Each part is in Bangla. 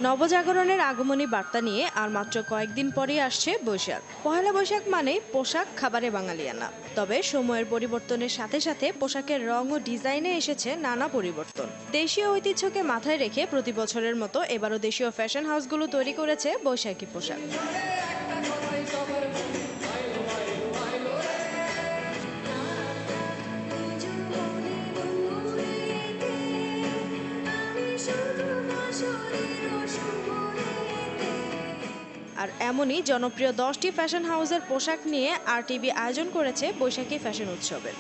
নবজাগরণের আগমনী বার্তা নিয়ে আর মাত্র কয়েকদিন পরেই আসছে বৈশাখ। পহেলা বৈশাখ মানেই পোশাক, খাবারে বাঙালিয়ানা। তবে সময়ের পরিবর্তনের সাথে সাথে পোশাকের রং ও ডিজাইনে এসেছে নানা পরিবর্তন। দেশীয় ঐতিহ্যকে মাথায় রেখে প্রতি বছরের মতো এবারও দেশীয় ফ্যাশন হাউসগুলো তৈরি করেছে বৈশাখী পোশাক। আর এমনই জনপ্রিয় 10টি ফ্যাশন হাউসের পোশাক নিয়ে আরটিভি আয়োজন করেছে বৈশাখী ফ্যাশন উৎসবের।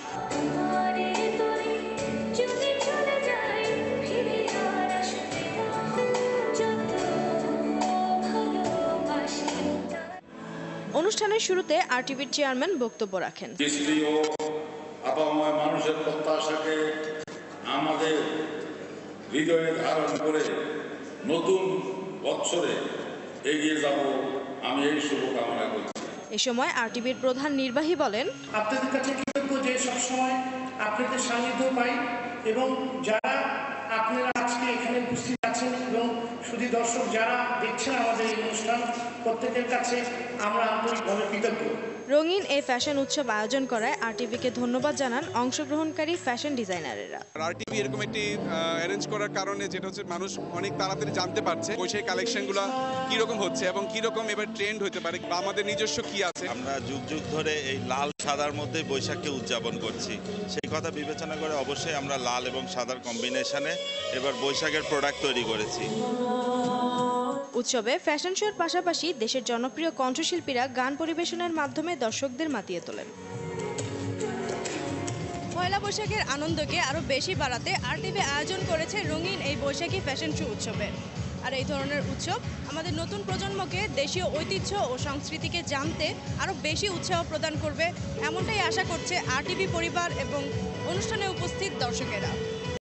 অনুষ্ঠানের শুরুতে আরটিভির চেয়ারম্যান বক্তব্য রাখেন। মানুষের প্রত্যাশাকে আমাদের হৃদয়ে ধারণ করে নতুন বছরে এগিয়ে যাব, আমি এই শুভকামনা করছি। এ সময় আরটিভির প্রধান নির্বাহী বলেন, আপনাদের কাছে কৃতজ্ঞ যে সবসময় আপনাদের সান্নিধ্য পাই এবং যারা আপনারা আজকে এখানে উপস্থিত আছেন এবং শুধু দর্শক যারা দেখছেন আমাদের এই অনুষ্ঠান, প্রত্যেকের কাছে আমরা আন্তরিকভাবে কৃতজ্ঞ। রঙিন এই ফ্যাশন উৎসব আয়োজন করায় আরটিভিকে ধন্যবাদ জানান অংশগ্রহণকারী ফ্যাশন ডিজাইনারেরা। আরটিভি এরকম একটি অ্যারেঞ্জ করার কারণে যেটা হচ্ছে মানুষ অনেক তাড়াতাড়ি জানতে পারছে বৈশাখী কালেকশনগুলো কীরকম হচ্ছে এবং কীরকম এবার ট্রেন্ড হতে পারে বা আমাদের নিজস্ব কি আছে। আমরা যুগ যুগ ধরে এই লাল সাদার মধ্যে বৈশাখকে উদযাপন করছি, সেই কথা বিবেচনা করে অবশ্যই আমরা লাল এবং সাদার কম্বিনেশনে এবার বৈশাখের প্রোডাক্ট তৈরি করেছি। উৎসবে ফ্যাশন শোর পাশাপাশি দেশের জনপ্রিয় কণ্ঠশিল্পীরা গান পরিবেশনের মাধ্যমে দর্শকদের মাতিয়ে তোলেন। পয়লা বৈশাখের আনন্দকে আরও বেশি বাড়াতে আরটিভি আয়োজন করেছে রঙিন এই বৈশাখী ফ্যাশন শো উৎসবে। আর এই ধরনের উৎসব আমাদের নতুন প্রজন্মকে দেশীয় ঐতিহ্য ও সংস্কৃতিকে জানতে আরও বেশি উৎসাহ প্রদান করবে, এমনটাই আশা করছে আরটিভি পরিবার এবং অনুষ্ঠানে উপস্থিত দর্শকেরা।